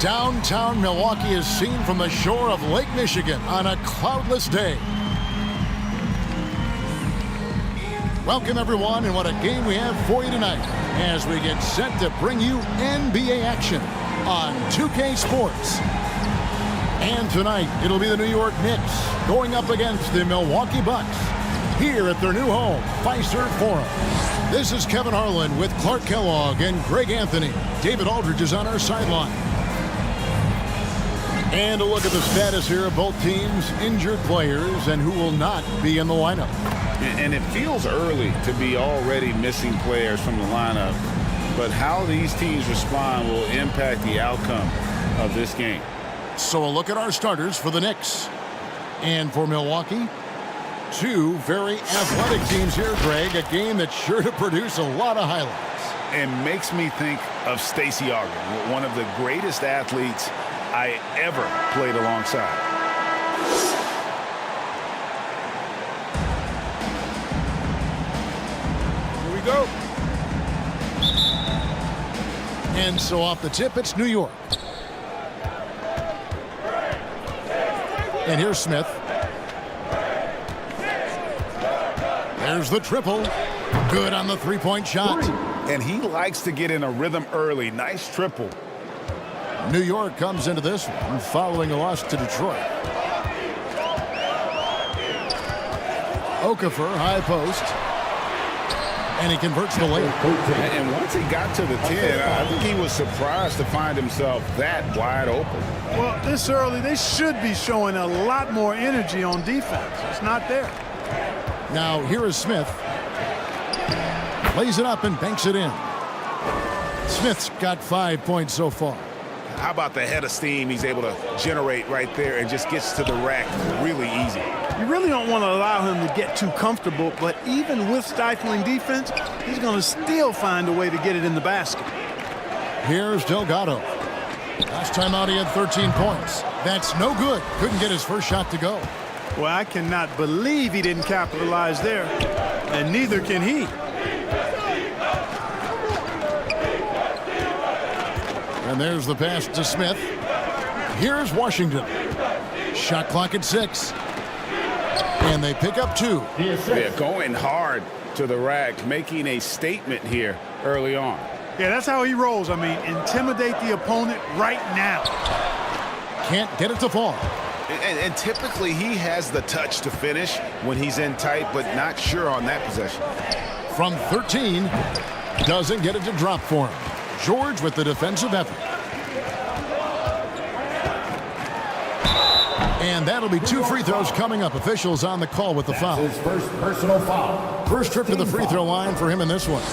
Downtown Milwaukee is seen from the shore of Lake Michigan on a cloudless day. Welcome, everyone, and what a game we have for you tonight as we get set to bring you NBA action on 2K Sports. And tonight, it'll be the New York Knicks going up against the Milwaukee Bucks here at their new home, Fiserv Forum. This is Kevin Harlan with Clark Kellogg and Greg Anthony. David Aldridge is on our sideline. And a look at the status here of both teams' injured players and who will not be in the lineup. And it feels early to be already missing players from the lineup, but how these teams respond will impact the outcome of this game. So a look at our starters for the Knicks. And for Milwaukee, two very athletic teams here, Greg. A game that's sure to produce a lot of highlights. And makes me think of Stacey Augmon, one of the greatest athletes I ever played alongside. Here we go. And so off the tip, it's New York. And here's Smith. There's the triple. Good on the three-point shot. And he likes to get in a rhythm early. Nice triple. New York comes into this one following a loss to Detroit. Okafor, high post. And he converts the layup. And once he got to the 10, I think he was surprised to find himself that wide open. Well, this early, they should be showing a lot more energy on defense. It's not there. Now, here is Smith. Lays it up and banks it in. Smith's got 5 points so far. How about the head of steam he's able to generate right there and just gets to the rack really easy. You really don't want to allow him to get too comfortable, but even with stifling defense, he's going to still find a way to get it in the basket. Here's Delgado. Last time out he had 13 points. That's no good. Couldn't get his first shot to go. Well, I cannot believe he didn't capitalize there, and neither can he. And there's the pass to Smith. Here's Washington. Shot clock at 6. And they pick up 2. They're going hard to the rack, making a statement here early on. Yeah, that's how he rolls. I mean, intimidate the opponent right now. Can't get it to fall. And typically he has the touch to finish when he's in tight, but not sure on that possession. From 13, doesn't get it to drop for him. George with the defensive effort. And that'll be 2 free throws coming up. Officials on the call with the foul. His first personal foul. First trip to the free throw line for him in this one.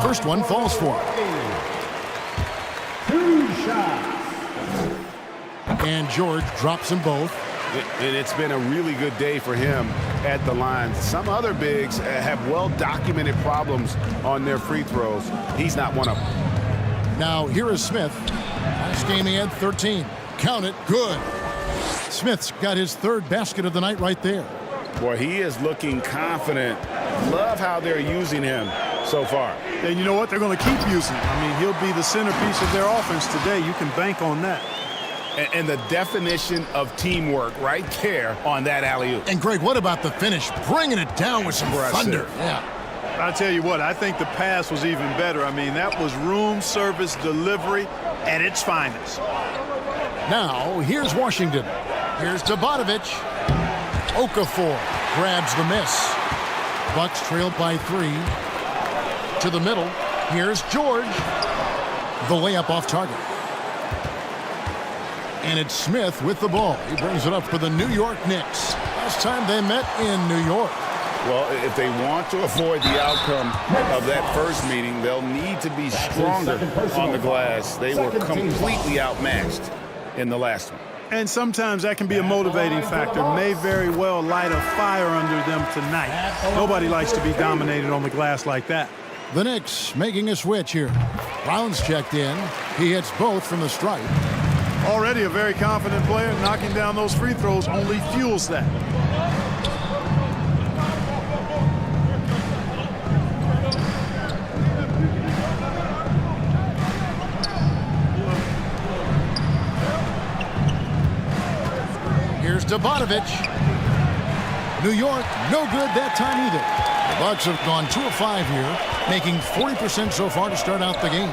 First one falls for him. 2 shots. And George drops them both. And it's been a really good day for him at the line. Some other bigs have well-documented problems on their free throws. He's not one of them. Now, here is Smith. Last game he had 13. Count it. Good. Smith's got his 3rd basket of the night right there. Boy, he is looking confident. Love how they're using him so far. And you know what? They're going to keep using him. I mean, he'll be the centerpiece of their offense today. You can bank on that. And the definition of teamwork right there on that alley-oop. And, Greg, what about the finish? Bringing it down with some thunder. Yeah. I'll tell you what, I think the pass was even better. I mean, that was room service delivery at its finest. Now, here's Washington. Here's Tobatovich. Okafor grabs the miss. Bucks trailed by 3. To the middle. Here's George. The layup off target. And it's Smith with the ball. He brings it up for the New York Knicks. Last time they met in New York. Well, if they want to avoid the outcome of that first meeting, they'll need to be stronger on the glass. They were completely outmatched in the last one. And sometimes that can be a motivating factor. May very well light a fire under them tonight. Nobody likes to be dominated on the glass like that. The Knicks making a switch here. Brown's checked in. He hits both from the stripe. Already a very confident player. Knocking down those free throws only fuels that. Bogdanovich. New York, no good that time either. The Bucks have gone 2 of 5 here, making 40% so far to start out the game.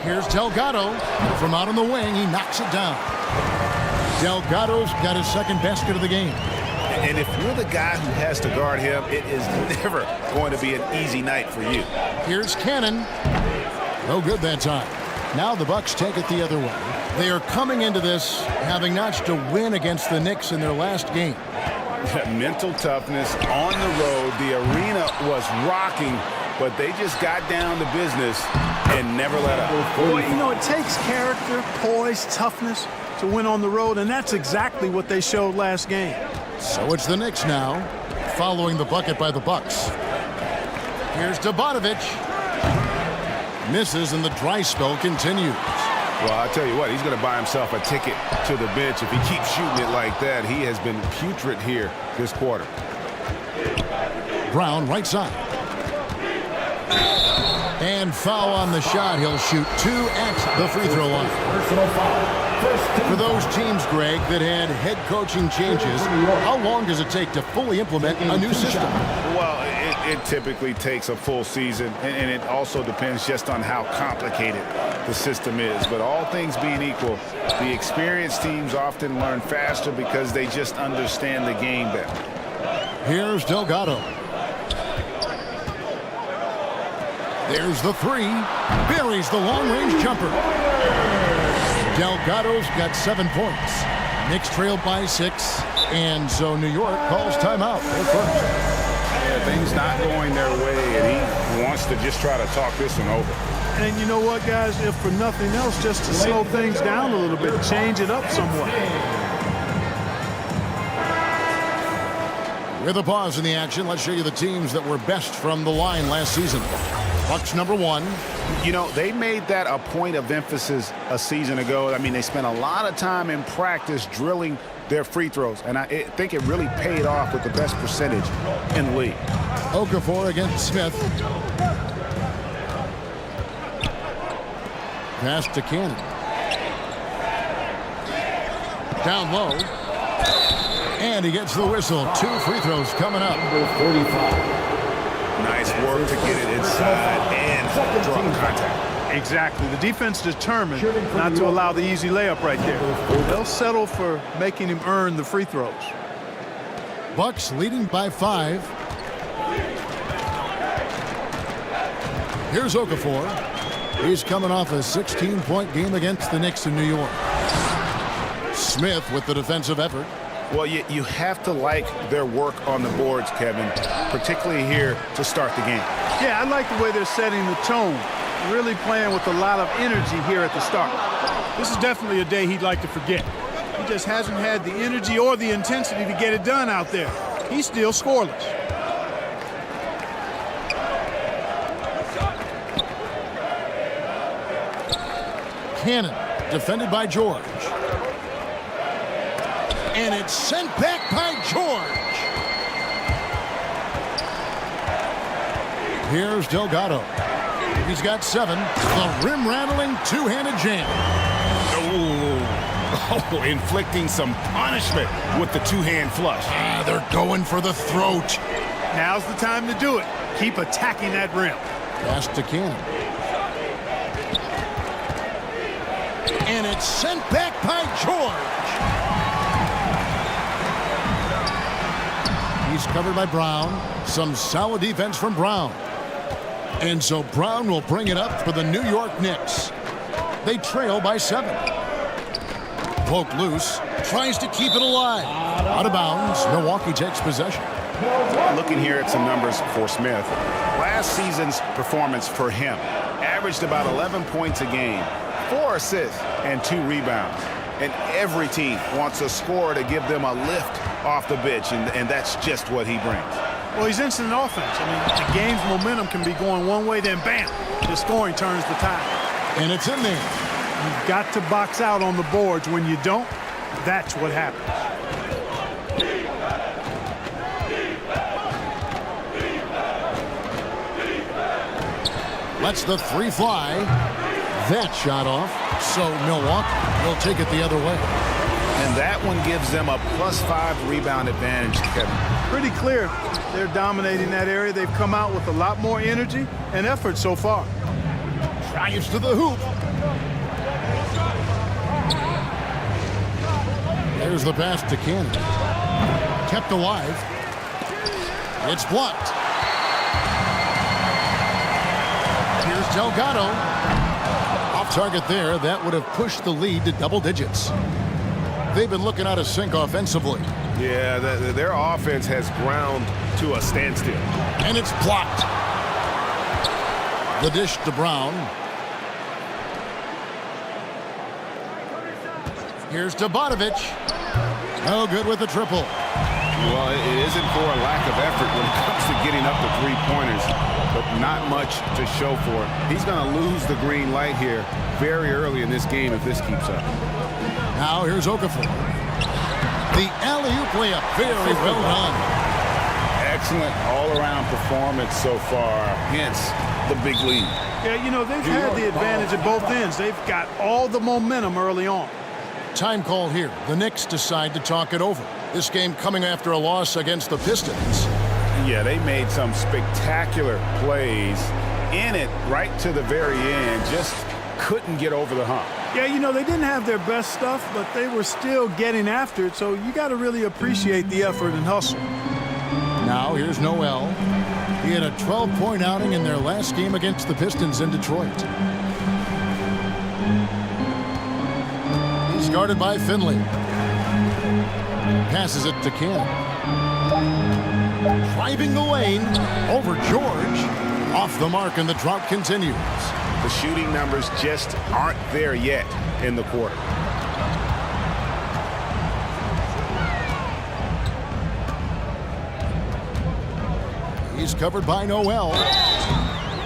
Here's Delgado. From out on the wing, he knocks it down. Delgado's got his second basket of the game. And if you're the guy who has to guard him, it is never going to be an easy night for you. Here's Cannon. No good that time. Now the Bucks take it the other way. They are coming into this having notched a win against the Knicks in their last game. Mental toughness on the road. The arena was rocking, but they just got down to business and never let up. Boy, you know, it takes character, poise, toughness to win on the road, and that's exactly what they showed last game. So it's the Knicks now, following the bucket by the Bucks. Here's Bogdanovich. Misses, and the dry spell continues. Well, I'll tell you what, he's going to buy himself a ticket to the bench if he keeps shooting it like that. He has been putrid here this quarter. Brown, right side. And foul on the shot. He'll shoot 2 at the free throw line. Personal foul. For those teams, Greg, that had head coaching changes, how long does it take to fully implement a new system? Well, it typically takes a full season, and it also depends just on how complicated the system is. But all things being equal, the experienced teams often learn faster because they just understand the game better. Here's Delgado. There's the 3. Buries the long-range jumper. Delgado's got 7 points. Knicks trailed by 6, and so New York calls timeout. They're first. Yeah, things not going their way, and he wants to just try to talk this one over. And you know what, guys? If for nothing else, just to slow things down a little bit, change it up somewhat. With a pause in the action, let's show you the teams that were best from the line last season. Bucks number 1. You know, they made that a point of emphasis a season ago. I mean, they spent a lot of time in practice drilling their free throws, and I think it really paid off with the best percentage in the league. Okafor against Smith. Pass to Cannon. Down low. And he gets the whistle. 2 free throws coming up. Nice work to get it inside and draw contact. Exactly. The defense determined not to allow the easy layup right there. They'll settle for making him earn the free throws. Bucks leading by 5. Here's Okafor. He's coming off a 16-point game against the Knicks in New York. Smith with the defensive effort. Well, you have to like their work on the boards, Kevin, particularly here to start the game. Yeah, I like the way they're setting the tone. Really playing with a lot of energy here at the start. This is definitely a day he'd like to forget. He just hasn't had the energy or the intensity to get it done out there. He's still scoreless. Cannon, defended by George. And it's sent back by George. Here's Delgado. He's got 7. The rim-rattling two-handed jam. Oh, inflicting some punishment with the two-hand flush. They're going for the throat. Now's the time to do it. Keep attacking that rim. Pass to Cannon. And it's sent back by George. He's covered by Brown. Some solid defense from Brown. And so Brown will bring it up for the New York Knicks. They trail by 7. Poke loose. Tries to keep it alive. Out of bounds. Milwaukee takes possession. Looking here at some numbers for Smith. Last season's performance for him averaged about 11 points a game, 4 assists, and 2 rebounds. And every team wants a scorer to give them a lift off the bench, and that's just what he brings. Well, he's instant offense. I mean, the game's momentum can be going one way, then bam, the scoring turns the tide. And it's in there. You've got to box out on the boards. When you don't, that's what happens. Lets the 3 fly. That shot off. So Milwaukee will take it the other way. And that one gives them a +5 rebound advantage, Kevin. Pretty clear. They're dominating that area. They've come out with a lot more energy and effort so far. Drives to the hoop. There's the pass to Cannon. Kept alive. It's blocked. Here's Delgado. Off target there. That would have pushed the lead to double digits. They've been looking out of sync offensively. Yeah, their offense has ground to a standstill. And it's blocked. The dish to Brown. Here's to Bogdanovic. No good with the triple. Well, it isn't for a lack of effort when it comes to getting up the three-pointers, but not much to show for it. He's going to lose the green light here very early in this game if this keeps up. Now here's Okafor. The alley-oop layup. Very well done. Excellent all-around performance so far, hence the big lead. Yeah, you know, they've had the advantage at both ends. They've got all the momentum early on. Time call here. The Knicks decide to talk it over. This game coming after a loss against the Pistons. Yeah, they made some spectacular plays in it right to the very end. Just couldn't get over the hump. Yeah, you know, they didn't have their best stuff, but they were still getting after it, so you got to really appreciate the effort and hustle. Now here's Noel. He had a 12-point outing in their last game against the Pistons in Detroit. He's guarded by Finley. Passes it to Cannon. Driving the lane over George. Off the mark, and the drought continues. The shooting numbers just aren't there yet in the quarter. He's covered by Noel.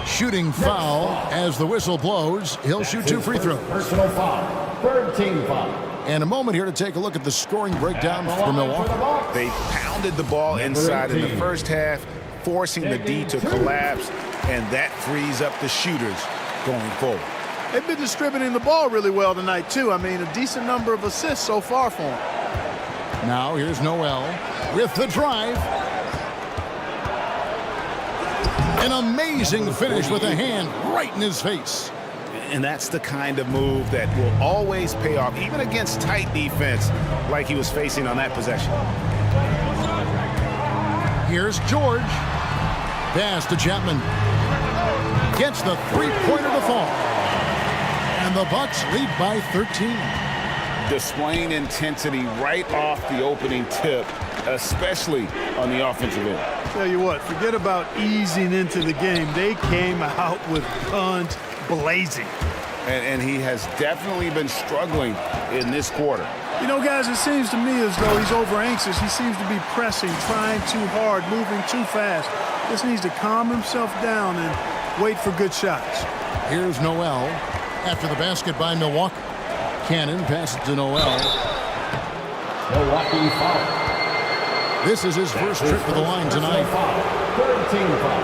Shooting foul as the whistle blows. He'll shoot 2 free throws. Personal foul. Third team foul. And a moment here to take a look at the scoring breakdown for Milwaukee. They pounded the ball inside in the first half, forcing the D to collapse, and that frees up the shooters going forward. They've been distributing the ball really well tonight, too. I mean, a decent number of assists so far for them. Now here's Noel with the drive. An amazing finish with a hand right in his face. And that's the kind of move that will always pay off, even against tight defense like he was facing on that possession. Here's George. Pass to Chapman. Gets the three-pointer to fall. And the Bucks lead by 13. Displaying intensity right off the opening tip, especially on the offensive end. Tell you what, forget about easing into the game. They came out with guns blazing. And he has definitely been struggling in this quarter. You know, guys, it seems to me as though he's over-anxious. He seems to be pressing, trying too hard, moving too fast. Just needs to calm himself down and wait for good shots. Here's Noel after the basket by Milwaukee. Cannon passes to Noel. Milwaukee foul. This is his first trip to the line tonight. Third team foul.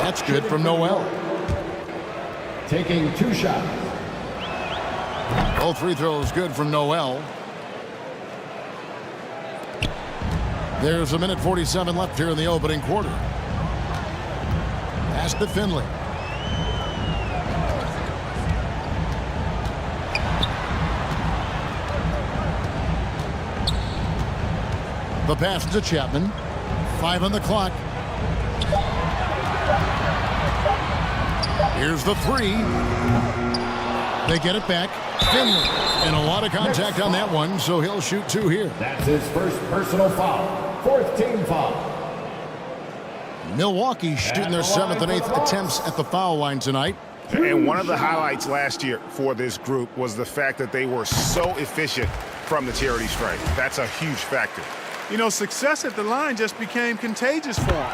That's good from Noel. Taking 2 shots. All free throws good from Noel. There's 1:47 left here in the opening quarter. Pass to Finley. The pass to Chapman. 5 on the clock. Here's the 3. They get it back. Finley. And a lot of contact on that one, so he'll shoot 2 here. That's his first personal foul. Fourth team foul. Milwaukee shooting their 7th and 8th attempts at the foul line tonight. And one of the highlights last year for this group was the fact that they were so efficient from the charity stripe. That's a huge factor. You know, success at the line just became contagious for them.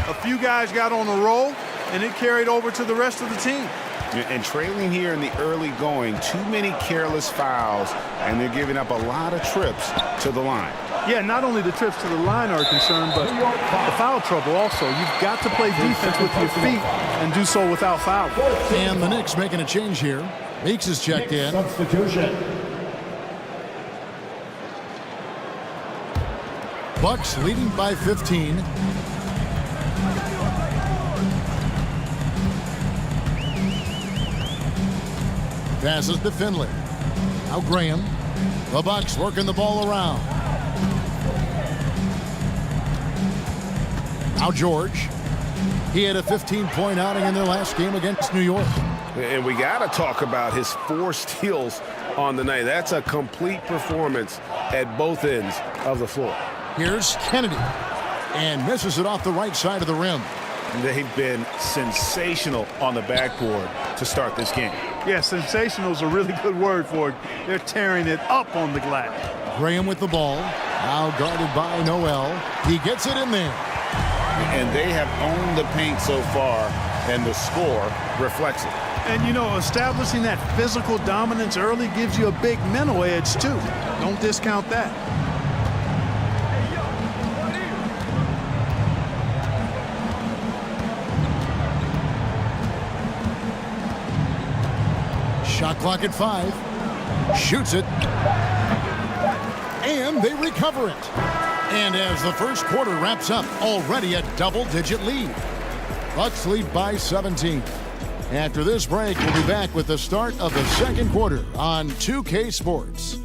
A few guys got on a roll, and it carried over to the rest of the team. And trailing here in the early going, too many careless fouls, and they're giving up a lot of trips to the line. Yeah, not only the trips to the line are a concern, but the foul trouble also. You've got to play defense with your feet and do so without foul. And the Knicks making a change here. Meeks is checked in. Substitution. Bucks leading by 15. Passes to Finley. Now Graham. The Bucks working the ball around. Now George. He had a 15-point outing in their last game against New York. And we got to talk about his 4 steals on the night. That's a complete performance at both ends of the floor. Here's Kennedy. And misses it off the right side of the rim. They've been sensational on the backboard to start this game. Yeah, sensational is a really good word for it. They're tearing it up on the glass. Graham with the ball. Now guarded by Noel. He gets it in there. And they have owned the paint so far, and the score reflects it. And, you know, establishing that physical dominance early gives you a big mental edge, too. Don't discount that. Shot clock at 5. Shoots it. And they recover it. And as the first quarter wraps up, already a double-digit lead. Bucks lead by 17. After this break, we'll be back with the start of the second quarter on 2K Sports.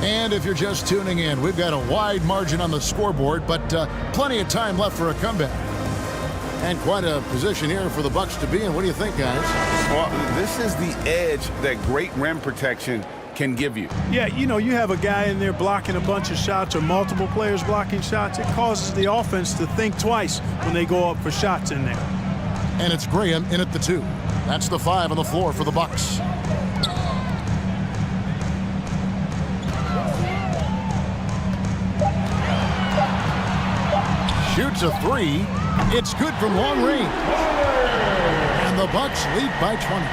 And if you're just tuning in, we've got a wide margin on the scoreboard, but plenty of time left for a comeback. And quite a position here for the Bucks to be in. What do you think, guys? Well, this is the edge that great rim protection can give you. Yeah, you know, you have a guy in there blocking a bunch of shots or multiple players blocking shots. It causes the offense to think twice when they go up for shots in there. And it's Graham in at the 2. That's the 5 on the floor for the Bucks. Shoots a 3. It's good from long range. And the Bucks lead by 20.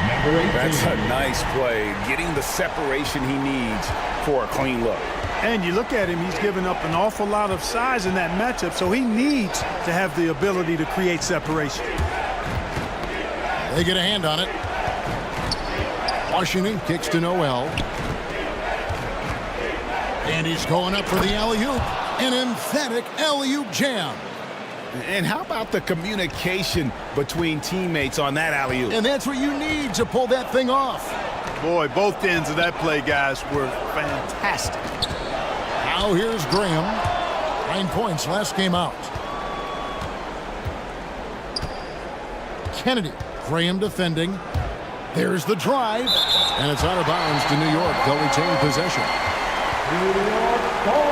That's a nice play, getting the separation he needs for a clean look. And you look at him, he's given up an awful lot of size in that matchup, so he needs to have the ability to create separation. They get a hand on it. Washington kicks to Noel. And he's going up for the alley-oop. An emphatic alley-oop jam. And how about the communication between teammates on that alley-oop? And that's what you need to pull that thing off. Boy, both ends of that play, guys, were fantastic. Now here's Graham. 9 points last game out. Kennedy. Graham defending. There's the drive. And it's out of bounds to New York. They'll retain possession. New York ball.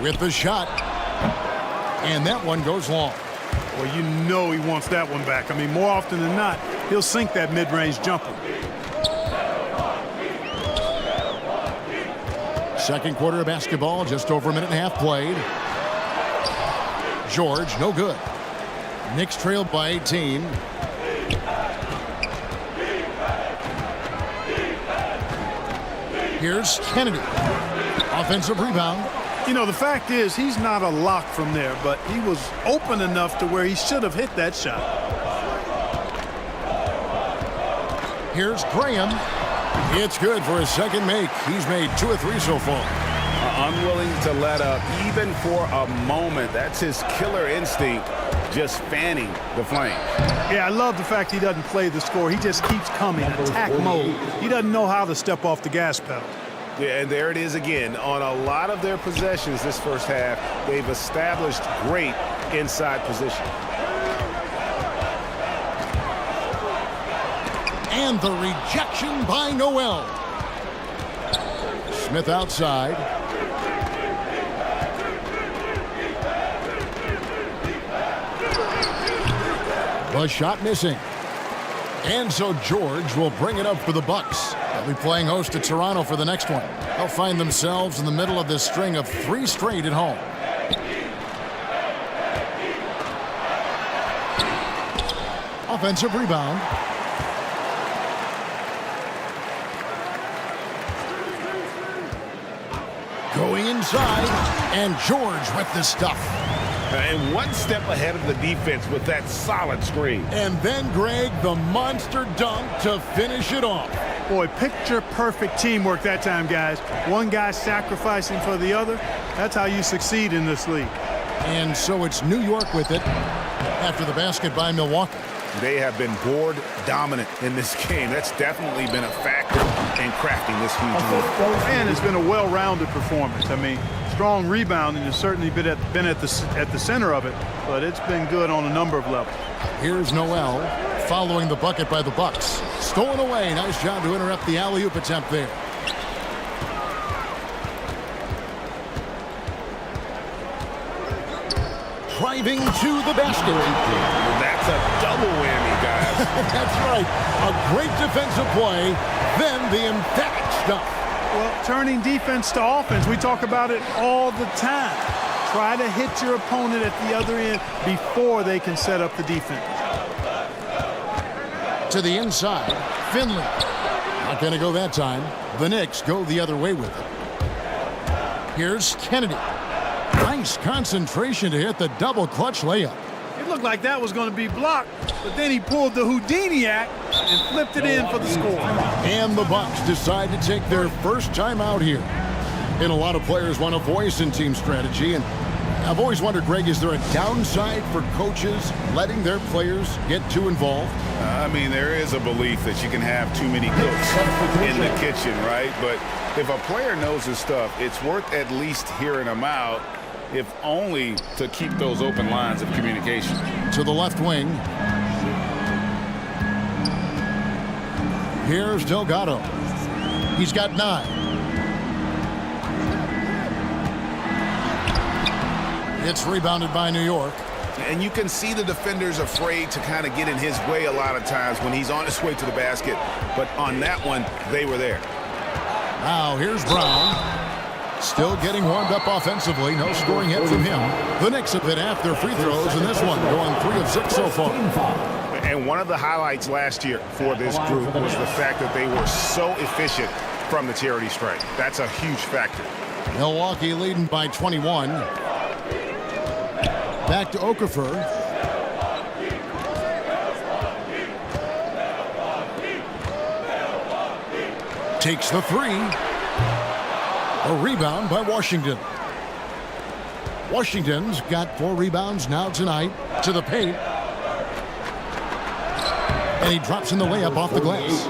With the shot. And that one goes long. Well, you know he wants that one back. I mean, more often than not, he'll sink that mid-range jumper. Second quarter of basketball, just over a minute and a half played. George, no good. Knicks trailed by 18. Here's Kennedy. Offensive rebound. You know, the fact is he's not a lock from there, but he was open enough to where he should have hit that shot. Here's Graham. It's good for his second make. He's made 2 or 3 so far. Unwilling to let up even for a moment. That's his killer instinct, just fanning the flame. Yeah, I love the fact he doesn't play the score. He just keeps coming, attack mode. He doesn't know how to step off the gas pedal. Yeah, and there it is again. On a lot of their possessions this first half, they've established great inside position. And the rejection by Noel. Smith outside. The shot missing. And so George will bring it up for the Bucks. They'll be playing host to Toronto for the next one. They'll find themselves in the middle of this string of 3 straight at home. Offensive rebound. Going inside, and George with the stuff. And one step ahead of the defense with that solid screen. And then, Greg, the monster dunk to finish it off. Boy, picture-perfect teamwork that time, guys. One guy sacrificing for the other. That's how you succeed in this league. And so it's New York with it after the basket by Milwaukee. They have been board dominant in this game. That's definitely been a factor in crafting this huge lead. And it's been a well-rounded performance. I mean, strong rebounding has certainly been at the center of it, but it's been good on a number of levels. Here's Noel following the bucket by the Bucks. Stolen away. Nice job to interrupt the alley-oop attempt there. Driving to the basket. That's a double whammy, guys. That's right. A great defensive play, then the emphatic stuff. Well, turning defense to offense, we talk about it all the time. Try to hit your opponent at the other end before they can set up the defense. To the inside, Finley. Not going to go that time. The Knicks go the other way with it. Here's Kennedy. Nice concentration to hit the double clutch layup. It looked like that was going to be blocked, but then he pulled the Houdini act and flipped it in for the score. And the Bucks decide to take their first time out here. And a lot of players want a voice in team strategy. And I've always wondered, Greg, is there a downside for coaches letting their players get too involved? I mean, there is a belief that you can have too many cooks in the kitchen, right? But if a player knows his stuff, it's worth at least hearing them out, if only to keep those open lines of communication. To the left wing. Here's Delgado. He's got 9. It's rebounded by New York. And you can see the defenders afraid to kind of get in his way a lot of times when he's on his way to the basket. But on that one, they were there. Now here's Brown. Still getting warmed up offensively. No scoring hit from him. The Knicks have hit half their free throws in this one, going 3 of 6 so far. And one of the highlights last year for this group was the fact that they were so efficient from the charity stripe. That's a huge factor. Milwaukee leading by 21. Back to Okafor. Takes the 3. A rebound by Washington. Washington's got 4 rebounds now tonight. To the paint. And he drops in the layup off the glass.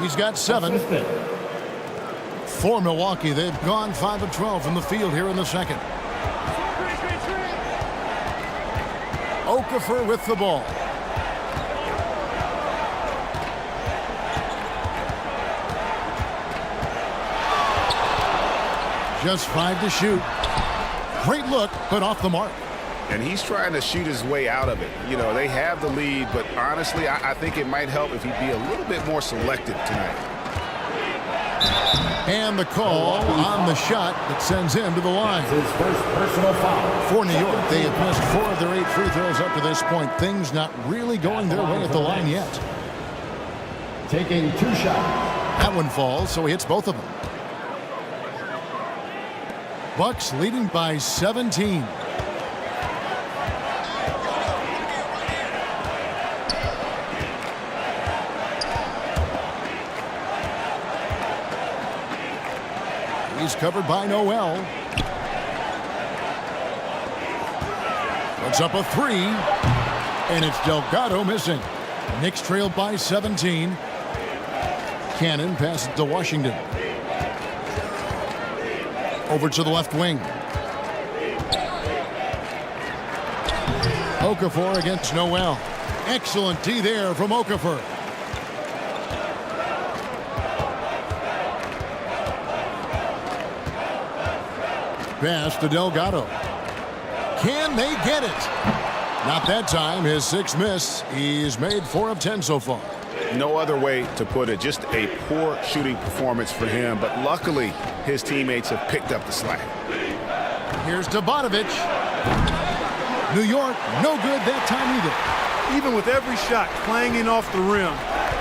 He's got 7. For Milwaukee, they've gone 5 of 12 from the field here in the second. Okafor with the ball. Just 5 to shoot. Great look, but off the mark. And he's trying to shoot his way out of it. You know, they have the lead, but honestly, I think it might help if he'd be a little bit more selective tonight. And the call on the shot that sends him to the line. His first personal foul. For New York, they have missed 4 of their 8 free throws up to this point. Things not really going their way at the line yet. Taking 2 shots. That one falls, so he hits both of them. Bucks leading by 17. He's covered by Noel. Puts up a 3. And it's Delgado missing. Knicks trailed by 17. Cannon passes to Washington. Over to the left wing. Okafor against Noel. Excellent D there from Okafor. Pass to Delgado. Can they get it? Not that time. His sixth miss. He's made 4 of 10 so far. No other way to put it. Just a poor shooting performance for him. But luckily, his teammates have picked up the slack. Here's Nov.7th. New York, no good that time either. Even with every shot clanging off the rim,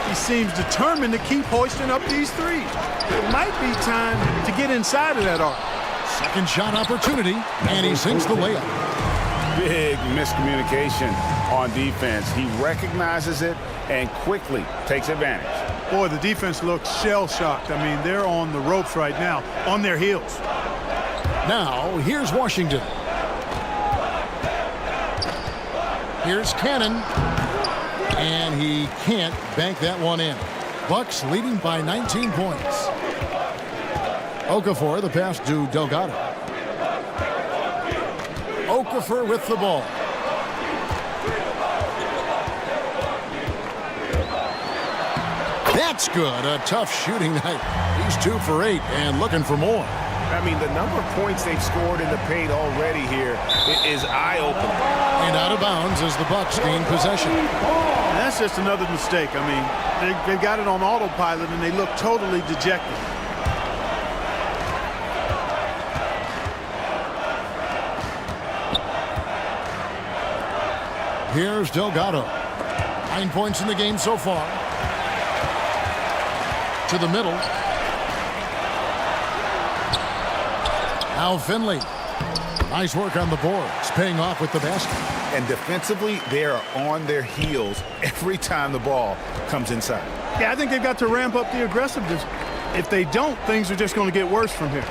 he seems determined to keep hoisting up these threes. It might be time to get inside of that arc. Second shot opportunity, and he sinks the layup. Big miscommunication on defense. He recognizes it and quickly takes advantage. Boy, the defense looks shell-shocked. I mean, they're on the ropes right now, on their heels. Now, here's Washington. Here's Cannon. And he can't bank that one in. Bucks leading by 19 points. Okafor, the pass to Delgado. Okafor with the ball. That's good. A tough shooting night. He's 2 for 8 and looking for more. I mean, the number of points they've scored in the paint already here is eye-opening. And out of bounds as the Bucks gain possession. And that's just another mistake. I mean, they've got it on autopilot, and they look totally dejected. Here's Delgado. 9 points in the game so far. To the middle. Now Finley. Nice work on the boards, paying off with the basket. And defensively, they are on their heels every time the ball comes inside. Yeah, I think they've got to ramp up the aggressiveness. If they don't, things are just going to get worse from here.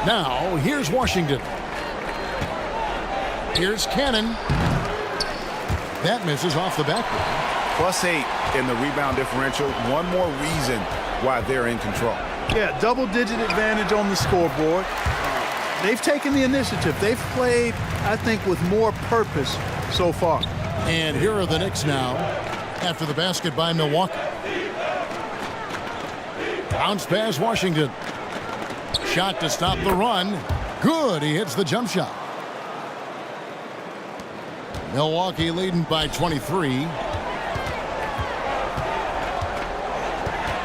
Now, here's Washington. Here's Cannon. That misses off the backboard. +8 in the rebound differential. One more reason why they're in control. Yeah, double-digit advantage on the scoreboard. They've taken the initiative. They've played, I think, with more purpose so far. And here are the Knicks now after the basket by Milwaukee. Bounce pass Washington. Shot to stop the run. Good. He hits the jump shot. Milwaukee leading by 23.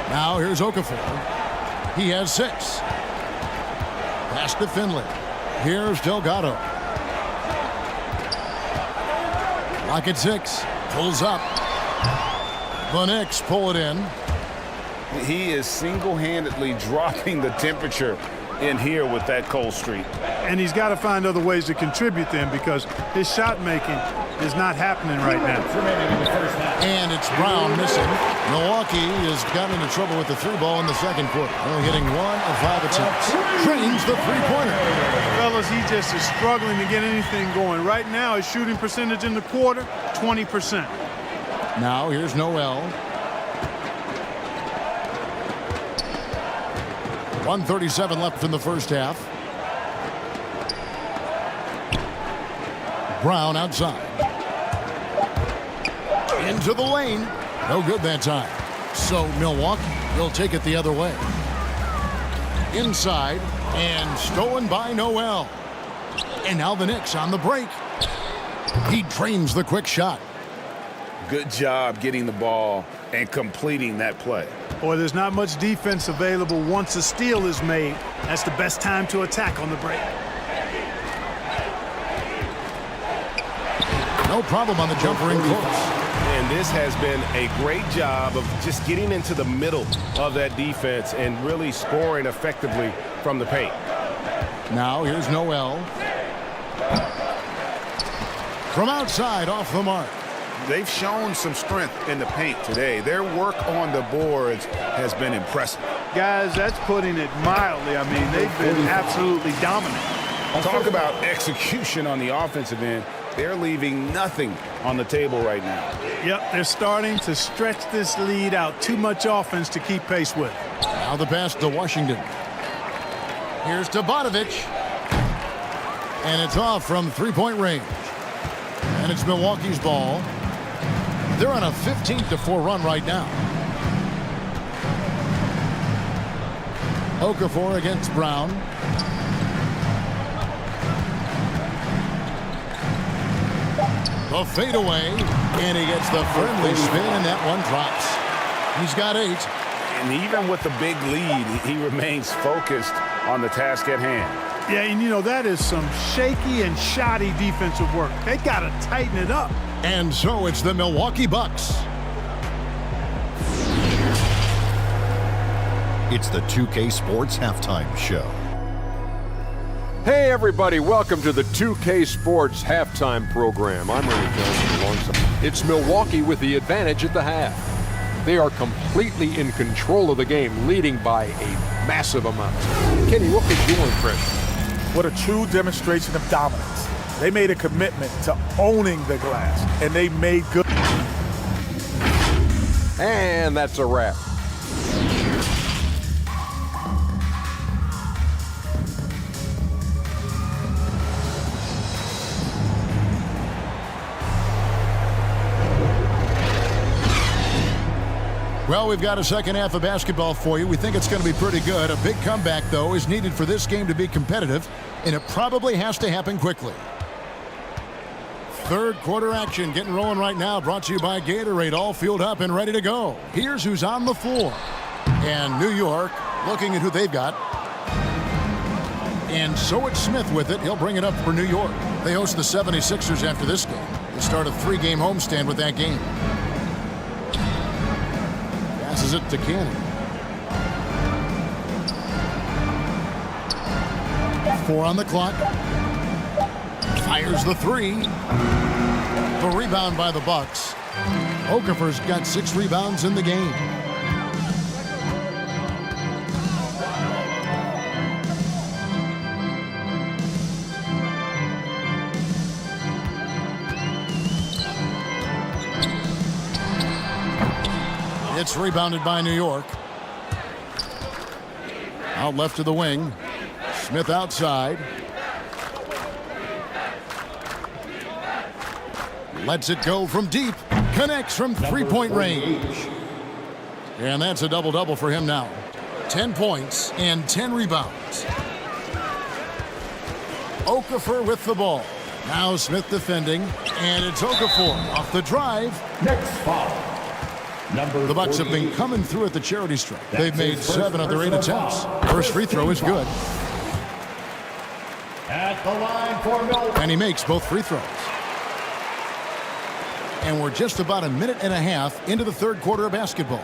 Now here's Okafor. He has 6. Pass to Finley. Here's Delgado. Lock at 6. Pulls up. The Knicks pull it in. He is single-handedly dropping the temperature in here with that cold streak. And he's got to find other ways to contribute then, because his shot making is not happening right now. And it's Brown missing. Milwaukee has gotten into trouble with the 3-ball in the second quarter. Only hitting 1 of 5 attempts. Drains the 3-pointer. Fellas, he just is struggling to get anything going. Right now, his shooting percentage in the quarter, 20%. Now here's Noel. 1:37 left in the first half. Brown outside. Into the lane. No good that time. So Milwaukee will take it the other way. Inside and stolen by Noel. And now the Knicks on the break. He drains the quick shot. Good job getting the ball and completing that play. Boy, there's not much defense available once a steal is made. That's the best time to attack on the break. No problem on the jumper in close. And this has been a great job of just getting into the middle of that defense and really scoring effectively from the paint. Now here's Noel. From outside, off the mark. They've shown some strength in the paint today. Their work on the boards has been impressive. Guys, that's putting it mildly. I mean, they've been absolutely dominant. Talk about execution on the offensive end. They're leaving nothing on the table right now. Yep, they're starting to stretch this lead out. Too much offense to keep pace with. Now the pass to Washington. Here's Nov.7th. And it's off from 3-point range. And it's Milwaukee's ball. They're on a 15-4 run right now. Okafor against Brown. The fadeaway, and he gets the friendly spin, and that one drops. He's got 8. And even with the big lead, he remains focused on the task at hand. Yeah, and you know, that is some shaky and shoddy defensive work. They got to tighten it up. And so it's the Milwaukee Bucks. It's the 2K Sports Halftime Show. Hey everybody, welcome to the 2K Sports Halftime Program. I'm Ernie Johnson alongside. It's Milwaukee with the advantage at the half. They are completely in control of the game, leading by a massive amount. Kenny, what was your impression? What a true demonstration of dominance. They made a commitment to owning the glass, and they made good. And that's a wrap. Well, we've got a second half of basketball for you. We think it's going to be pretty good. A big comeback, though, is needed for this game to be competitive, and it probably has to happen quickly. Third quarter action getting rolling right now, brought to you by Gatorade, all fueled up and ready to go. Here's who's on the floor. And New York looking at who they've got. And so it's Smith with it. He'll bring it up for New York. They host the 76ers after this game. They start a 3-game homestand with that game. Passes it to Cannon. 4 on the clock. Fires the 3. The rebound by the Bucks. Okafor's got 6 rebounds in the game. It's rebounded by New York. Out left to the wing. Smith outside. Lets it go from deep. Connects from three-point range. And that's a double-double for him now. 10 points and 10 rebounds. Okafor with the ball. Now Smith defending. And it's Okafor off the drive. Next foul. The Bucks have been coming through at the charity stripe. They've made 7 of their 8 attempts. First free throw is good. At the line for Milwaukee. And he makes both free throws. And we're just about a minute and a half into the third quarter of basketball.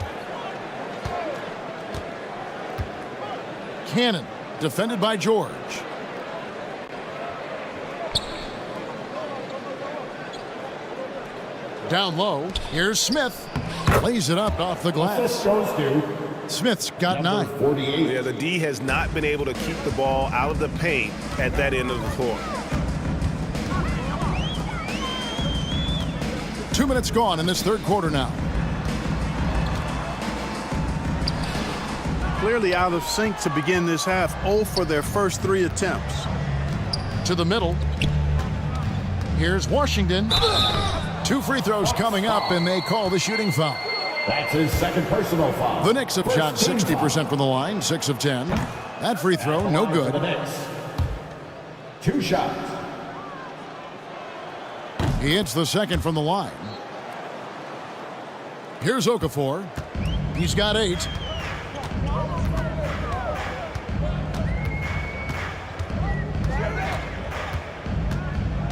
Cannon, defended by George. Down low, here's Smith. Lays it up off the glass. This goes to Smith's got 9. 48. Yeah, the D has not been able to keep the ball out of the paint at that end of the floor. 2 minutes gone in this third quarter now. Clearly out of sync to begin this half. 0 for their first 3 attempts. To the middle. Here's Washington. 2 free throws coming up, and they call the shooting foul. That's his second personal foul. The Knicks have shot 60% from the line, 6 of 10. That free throw, no good. The Knicks. 2 shots. He hits the second from the line. Here's Okafor. He's got 8.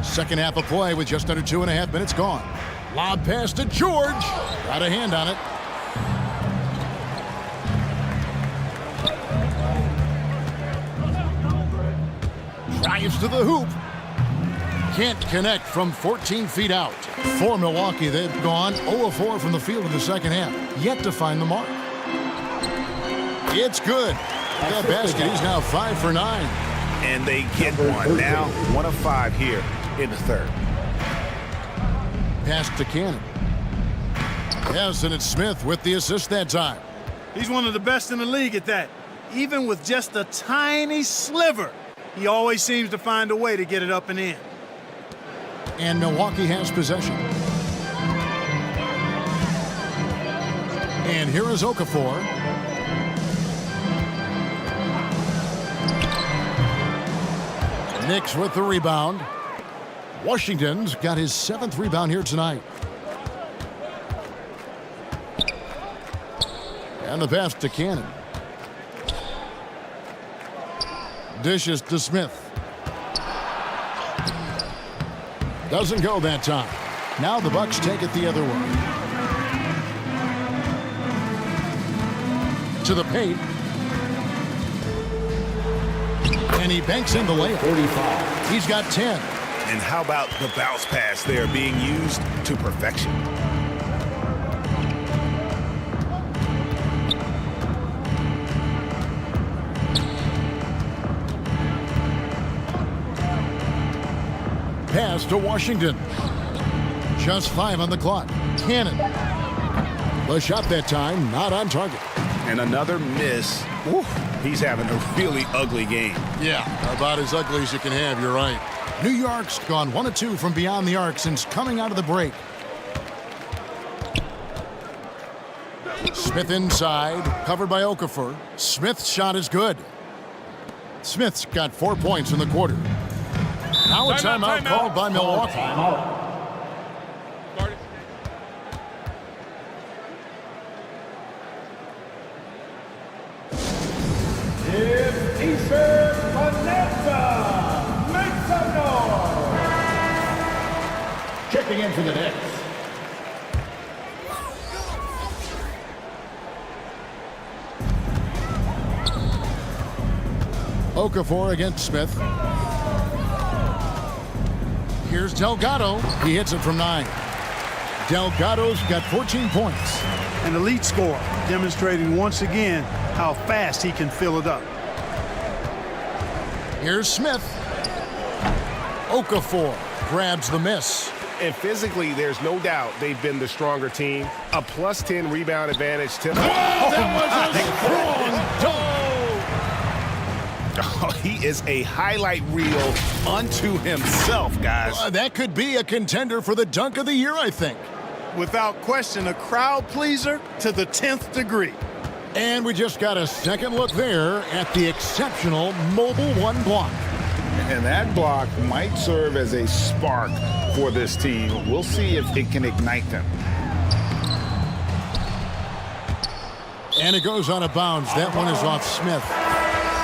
Second half of play with just under 2.5 minutes gone. Lob pass to George. Got a hand on it. Drives to the hoop. Can't connect from 14 feet out. For Milwaukee, they've gone 0-4 from the field in the second half. Yet to find the mark. It's good. That basket, he's now 5 for 9. And they get one. Now 1 of 5 here in the third. Pass to Cannon. Yes, and it's Smith with the assist that time. He's one of the best in the league at that. Even with just a tiny sliver, he always seems to find a way to get it up and in. And Milwaukee has possession. And here is Okafor. Knicks with the rebound. Washington's got his 7th rebound here tonight. And the pass to Cannon. Dishes to Smith. Doesn't go that time. Now the Bucks take it the other way. To the paint. And he banks in the layup. 45. He's got 10. And how about the bounce pass there being used to perfection? Pass to Washington. Just 5 on the clock. Cannon. The shot that time, not on target. And another miss. Woo, he's having a really ugly game. Yeah, about as ugly as you can have, you're right. New York's gone 1 of 2 from beyond the arc since coming out of the break. Smith inside, covered by Okafor. Smith's shot is good. Smith's got 4 points in the quarter. Now a timeout called by Milwaukee. Timeout. If Eastern Bonanza makes some noise. Checking in for the Knicks. Okafor against Smith. Here's Delgado. He hits it from 9. Delgado's got 14 points. An elite scorer, demonstrating once again how fast he can fill it up. Here's Smith. Okafor grabs the miss. And physically, there's no doubt they've been the stronger team. A plus 10 rebound advantage to Oh, he is a highlight reel unto himself, guys. That could be a contender for the dunk of the year, I think. Without question, a crowd pleaser to the 10th degree. And we just got a second look there at the exceptional Mobile One block. And that block might serve as a spark for this team. We'll see if it can ignite them. And it goes out of bounds. That one is off Smith.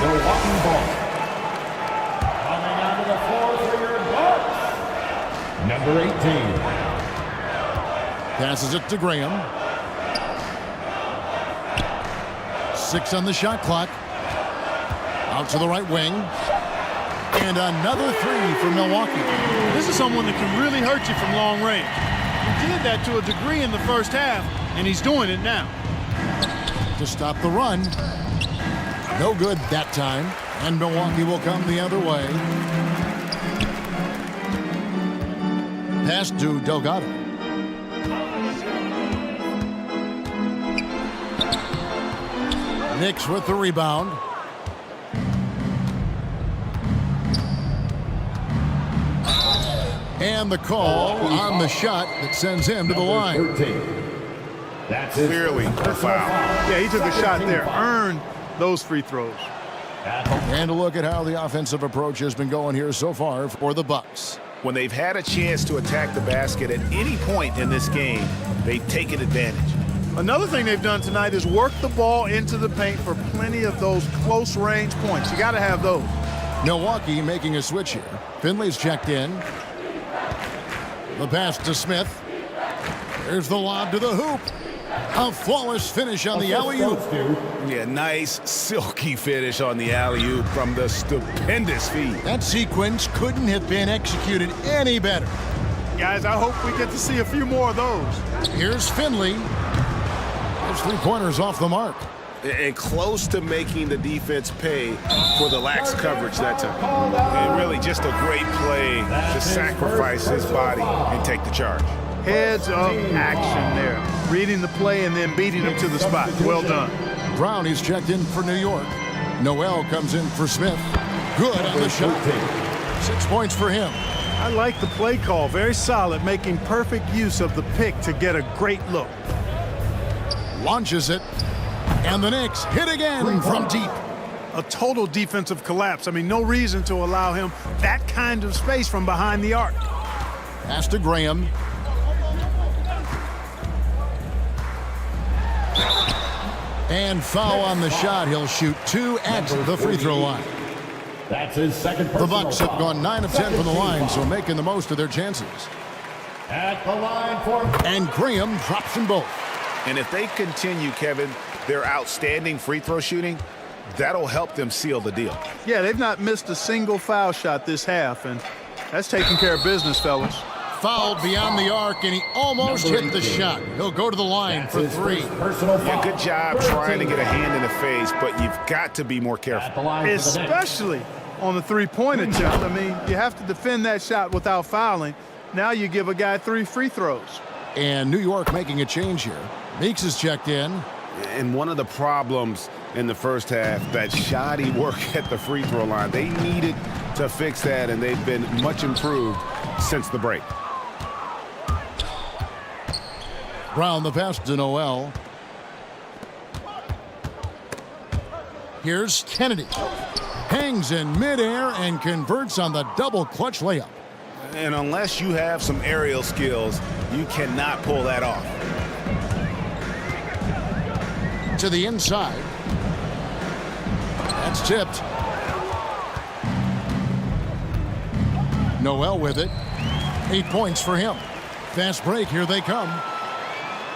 Milwaukee ball. Coming onto the floor for your Bucks. Number 18. Passes it to Graham. 6 on the shot clock. Out to the right wing. And another 3 for Milwaukee. This is someone that can really hurt you from long range. He did that to a degree in the first half, and he's doing it now. To stop the run. No good that time. And Milwaukee will come the other way. Pass to Delgado. Knicks with the rebound. And the call on the shot that sends him to the line. 13. That's Clearly a foul. Yeah, he took a shot there, earned those free throws. And a look at how the offensive approach has been going here so far for the Bucks. When they've had a chance to attack the basket at any point in this game, they've taken advantage. Another thing they've done tonight is work the ball into the paint for plenty of those close-range points. You got to have those. Milwaukee making a switch here. Finley's checked in. The pass to Smith. There's the lob to the hoop. A flawless finish on the alley-oop. Yeah, nice, silky finish on the alley-oop from the stupendous feed. That sequence couldn't have been executed any better. Guys, I hope we get to see a few more of those. Here's Finley. Those 3-pointers off the mark. and close to making the defense pay for the lax coverage that time. And really just a great play to sacrifice his body and take the charge. Heads up action there. Reading the play and then beating him to the spot. Well done. Brown, he's checked in for New York. Noel comes in for Smith. Good on the shot. 6 points for him. I like the play call. Very solid, making perfect use of the pick to get a great look. Launches it. And the Knicks hit again from deep. A total defensive collapse. I mean, no reason to allow him that kind of space from behind the arc. Pass to Graham. And foul on the shot. He'll shoot 2 at the free throw line. That's his second The personal Bucks have foul. gone 9 of 10 from the line, so making the most of their chances. At the line for... And Graham drops them both. And if they continue, Kevin, their outstanding free throw shooting, that'll help them seal the deal. Yeah, they've not missed a single foul shot this half, and that's taking care of business, fellas. Fouled beyond the arc, and he almost hit the shot. He'll go to the line That's for his 3. first personal foul. Yeah, good job trying to get a hand in the face, but you've got to be more At careful. the line for the Knicks. Especially on the three-point attempt. I mean, you have to defend that shot without fouling. Now you give a guy 3 free throws. And New York making a change here. Meeks is checked in. And one of the problems in the first half, that shoddy work at the free throw line. They needed to fix that, and they've been much improved since the break. Brown the pass to Noel. Here's Kennedy. Hangs in midair and converts on the double clutch layup. And unless you have some aerial skills, you cannot pull that off. To the inside. That's tipped. Noel with it. 8 points for him. Fast break, here they come.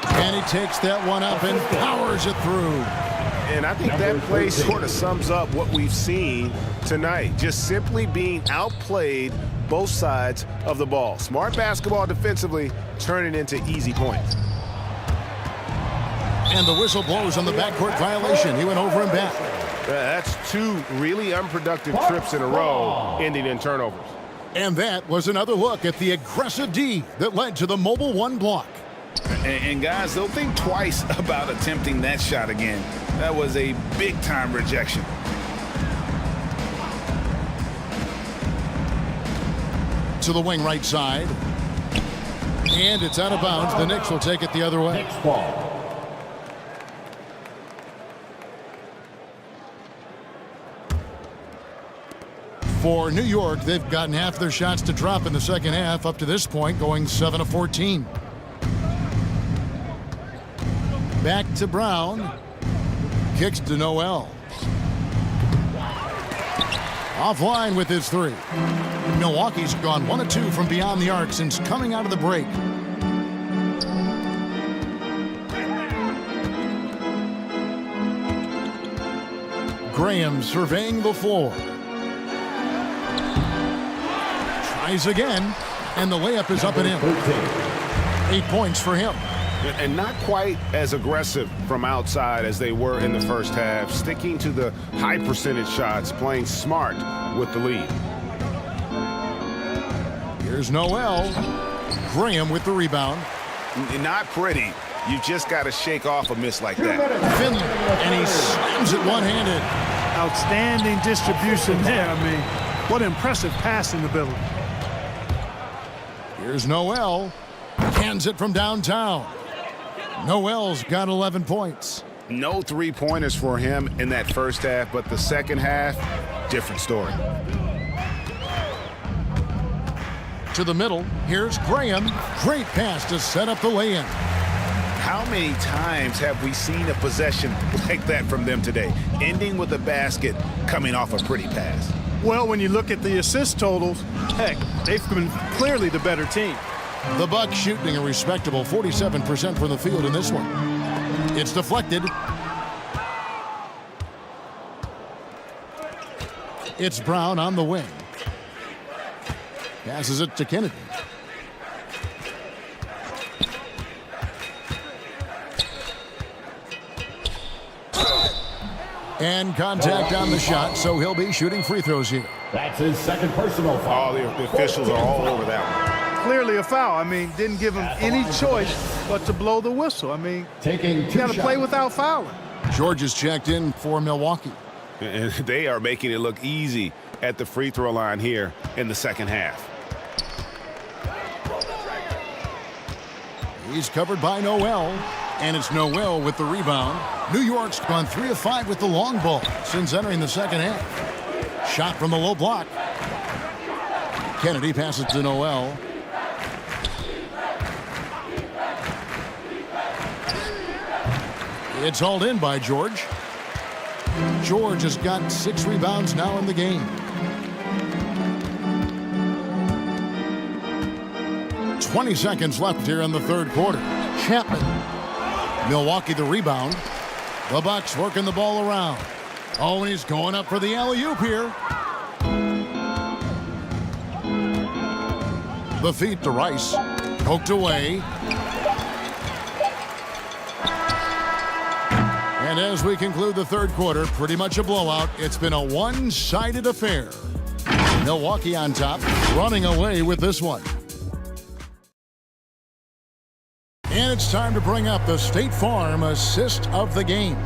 And he takes that one up and powers it through. And I think that play sort of sums up what we've seen tonight. Just simply being outplayed both sides of the ball. Smart basketball defensively, turning into easy points. And the whistle blows on the backcourt violation. He went over and back. That's 2 really unproductive trips in a row, ending in turnovers. And that was another look at the aggressive D that led to the mobile 1 block. And guys, they'll think twice about attempting that shot again. That was a big-time rejection. To the wing right side. And it's out of bounds. The Knicks will take it the other way. Knicks ball. For New York, they've gotten half their shots to drop in the second half up to this point, going 7 of 14. Back to Brown. Kicks to Noel. Offline with his 3. Milwaukee's gone 1 of 2 from beyond the arc since coming out of the break. Graham surveying the floor. Tries again, and the layup is up and in. 8 points for him. And not quite as aggressive from outside as they were in the first half, sticking to the high percentage shots, playing smart with the lead. Here's Noel. Graham with the rebound. Not pretty. You just got to shake off a miss like that. Finley, and he slams it one-handed. Outstanding distribution there. I mean, what impressive passing ability. Here's Noel. Cans it from downtown. Noel's got 11 points. No 3-pointers for him in that first half, but the second half, different story. To the middle, here's Graham. Great pass to set up the lay-in. How many times have we seen a possession like that from them today, ending with a basket coming off a pretty pass? Well, when you look at the assist totals, heck, they've been clearly the better team. The Bucks shooting a respectable 47% from the field in this one. It's deflected. It's Brown on the wing. Passes it to Kennedy. And contact on the shot, so he'll be shooting free throws here. That's his second personal foul. The officials are all over that one. Clearly a foul. I mean, didn't give him any choice but to blow the whistle. I mean, Taking you 2 got to play shots. without fouling. George is checked in for Milwaukee. And they are making it look easy at the free throw line here in the second half. He's covered by Noel, and it's Noel with the rebound. New York's gone 3 of 5 with the long ball since entering the second half. Shot from the low block. Kennedy passes to Noel. It's hauled in by George. George has got 6 rebounds now in the game. 20 seconds left here in the third quarter. Chapman. Milwaukee the rebound. The Bucks working the ball around. Oh, and he's going up for the alley-oop here. The feed to Rice. Poked away. And as we conclude the third quarter, pretty much a blowout. It's been a one-sided affair. Milwaukee on top, running away with this one. And it's time to bring up the State Farm assist of the game.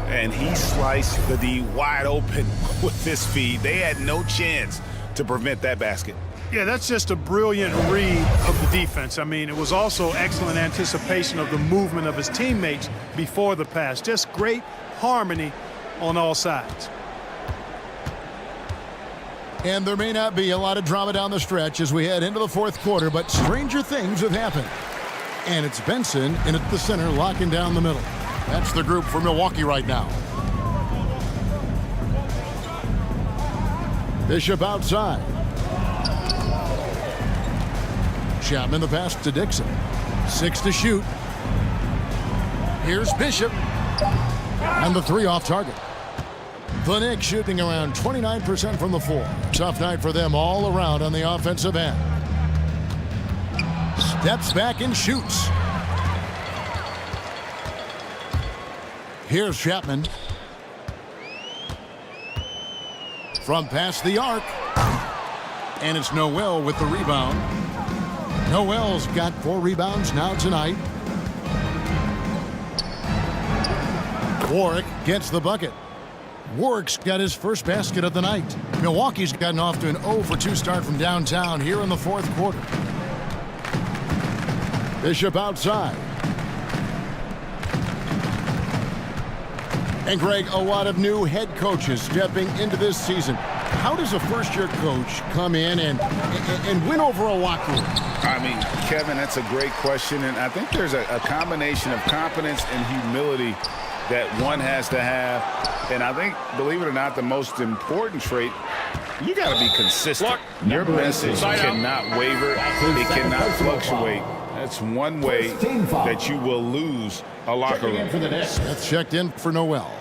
And he sliced the D wide open with this feed. They had no chance to prevent that basket. Yeah, that's just a brilliant read of the defense. I mean, it was also excellent anticipation of the movement of his teammates before the pass. Just great harmony on all sides. And there may not be a lot of drama down the stretch as we head into the fourth quarter, but stranger things have happened. And it's Benson in at the center, locking down the middle. That's the group for Milwaukee right now. Bishop outside. Chapman the pass to Dixon. 6 to shoot. Here's Bishop. And the 3 off target. The Knicks shooting around 29% from the floor. Tough night for them all around on the offensive end. Steps back and shoots. Here's Chapman. From past the arc. And it's Noel with the rebound. Noel's got 4 rebounds now tonight. Warwick gets the bucket. Warwick's got his first basket of the night. Milwaukee's gotten off to an 0-for-2 start from downtown here in the fourth quarter. Bishop outside. And Greg, a lot of new head coaches stepping into this season. How does a first-year coach come in and win over a locker room? I mean, Kevin, that's a great question. And I think there's a combination of confidence and humility that one has to have. And I think, believe it or not, the most important trait, you got to be consistent. Your message cannot waver. It cannot fluctuate. That's one way that you will lose a locker room. Smith checked in for Noel.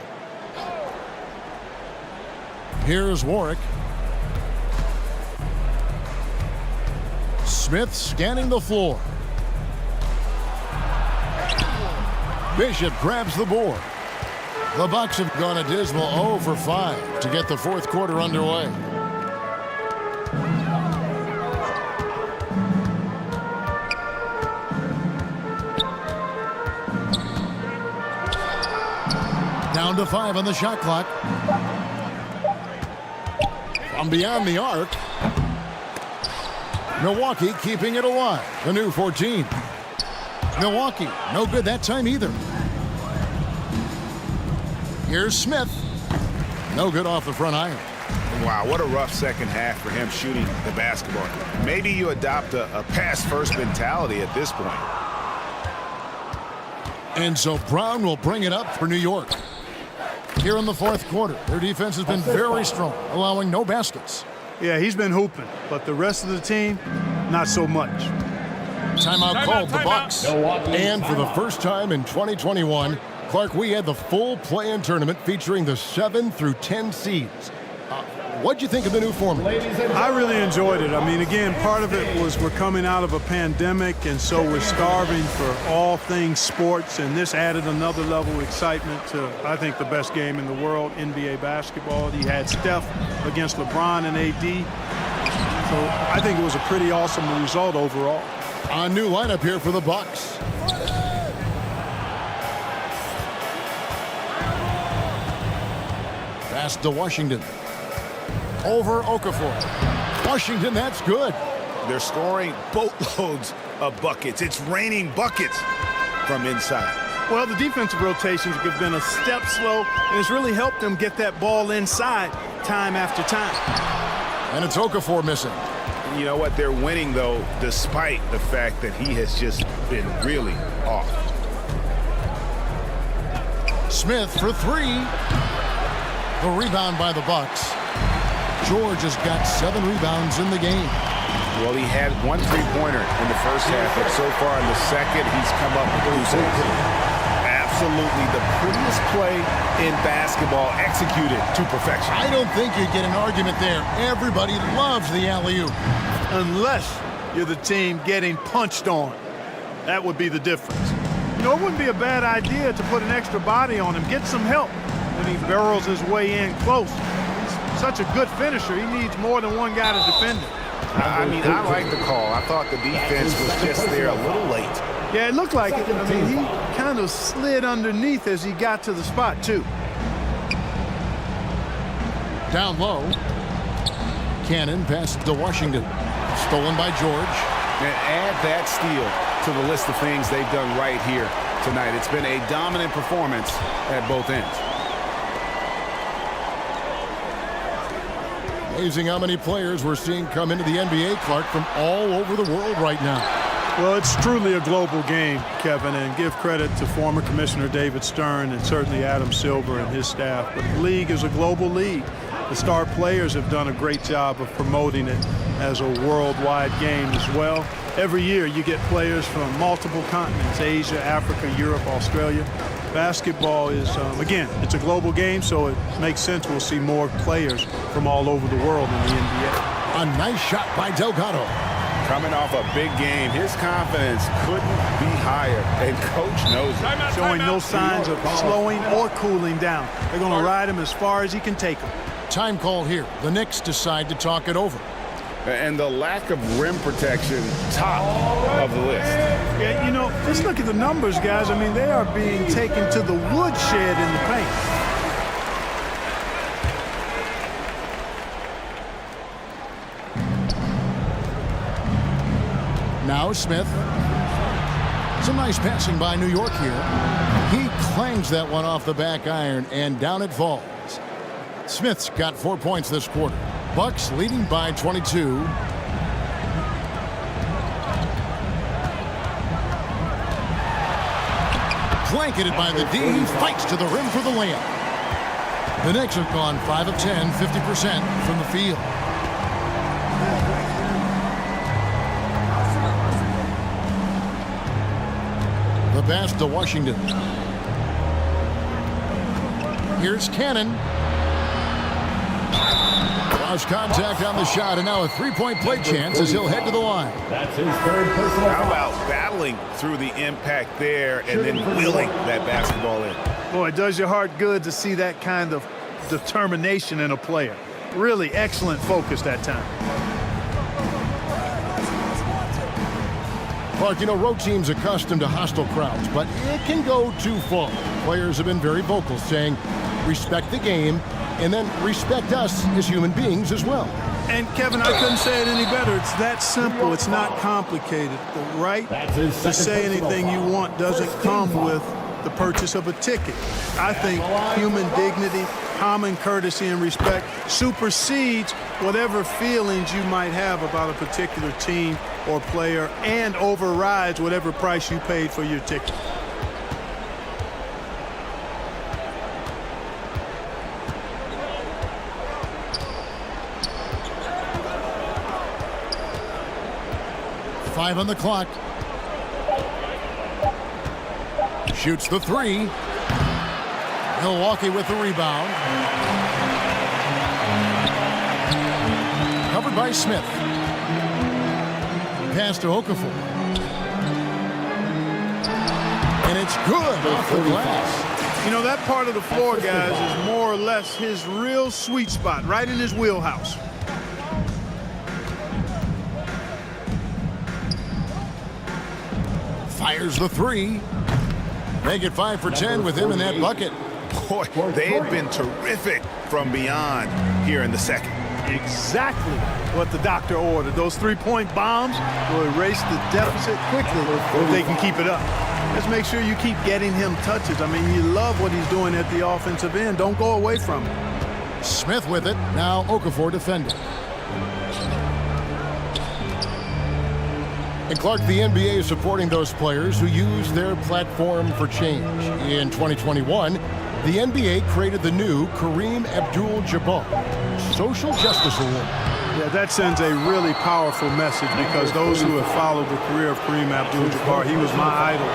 Here's Warwick. Smith scanning the floor. Bishop grabs the board. The Bucks have gone a dismal 0-for-5 to get the fourth quarter underway. Down to 5 on the shot clock. From beyond the arc. Milwaukee keeping it alive. The new 14. Milwaukee, no good that time either. Here's Smith. No good off the front iron. Wow, what a rough second half for him shooting the basketball. Maybe you adopt a pass-first mentality at this point. And so Brown will bring it up for New York. Here in the fourth quarter, their defense has been very strong, allowing no baskets. Yeah, he's been hooping, but the rest of the team, not so much. Timeout called the Bucks. And for the first time in 2021, Clark, we had the full play-in tournament featuring the 7 through 10 seeds. What'd you think of the new format? I really enjoyed it. I mean, again, part of it was we're coming out of a pandemic, and so we're starving for all things sports, and this added another level of excitement to, I think, the best game in the world, NBA basketball. You had Steph against LeBron and AD. So I think it was a pretty awesome result overall. A new lineup here for the Bucks. Pass to Washington. Over Okafor. Washington, that's good. They're scoring boatloads of buckets. It's raining buckets from inside. Well, the defensive rotations have been a step slow, and it's really helped them get that ball inside time after time. And it's Okafor missing. You know what? They're winning, though, despite the fact that he has just been really off. Smith for three. The rebound by the Bucks. George has got 7 rebounds in the game. Well, he had 1 3-pointer in the first half, but so far in the second, he's come up with 2 Absolutely the prettiest play in basketball, executed to perfection. I don't think you get an argument there. Everybody loves the alley-oop. Unless you're the team getting punched on. That would be the difference. You know, it wouldn't be a bad idea to put an extra body on him, get some help when he barrels his way in close. He's such a good finisher. He needs more than one guy to defend him. I mean, I like the call. I thought the defense was just there a little late. Yeah, it looked like it. I mean, he kind of slid underneath as he got to the spot, too. Down low. Cannon passed to Washington. Stolen by George. And add that steal to the list of things they've done right here tonight. It's been a dominant performance at both ends. Amazing how many players we're seeing come into the NBA, Clark, from all over the world right now. Well, it's truly a global game, Kevin, and give credit to former Commissioner David Stern and certainly Adam Silver and his staff. But the league is a global league. The star players have done a great job of promoting it as a worldwide game as well. Every year you get players from multiple continents, Asia, Africa, Europe, Australia. Basketball is, again, it's a global game, so it makes sense we'll see more players from all over the world in the NBA. A nice shot by Delgado. Coming off a big game, his confidence couldn't be higher, and Coach knows it. Showing no signs of slowing or cooling down. They're going to ride him as far as he can take him. Time call here. The Knicks decide to talk it over. And the lack of rim protection, top of the list. Yeah, you know, just look at the numbers, guys. I mean, they are being taken to the woodshed in the paint. Now Smith. Some nice passing by New York here. He clangs that one off the back iron, and down it falls. Smith's got 4 points this quarter. Bucks leading by 22. Blanketed by the D. He fights to the rim for the layup. The Knicks have gone 5 of 10, 50% from the field. The pass to Washington. Here's Cannon. Lost contact on the shot, and now a three-point play chance as he'll head to the line. That's his third personal How foul. about battling through the impact there and then willing that basketball in? Boy, it does your heart good to see that kind of determination in a player. Really excellent focus that time. Clark, you know, road teams accustomed to hostile crowds, but it can go too far. Players have been very vocal, saying, respect the game, and then respect us as human beings as well. And, Kevin, I couldn't say it any better. It's that simple. It's not complicated. The right to say anything you want doesn't come with the purchase of a ticket. I think human dignity, common courtesy, and respect supersedes whatever feelings you might have about a particular team or player and overrides whatever price you paid for your ticket. Five on the clock. Shoots the three. Milwaukee with the rebound. Covered by Smith. Pass to Okafor. And it's good off the glass. You know, that part of the floor, guys, is more or less his real sweet spot, right in his wheelhouse. Fires the three. Make it 5 for 10 with him in that bucket. Boy, they have been terrific from beyond here in the second. Exactly what the doctor ordered. Those three-point bombs will erase the deficit quickly if they can keep it up. Just make sure you keep getting him touches. I mean, you love what he's doing at the offensive end. Don't go away from it. Smith with it. Now Okafor defending. And Clark, the NBA is supporting those players who use their platform for change. In 2021, the NBA created the new Kareem Abdul-Jabbar Social Justice Award. Yeah, that sends a really powerful message because those who have followed the career of Kareem Abdul-Jabbar, he was my idol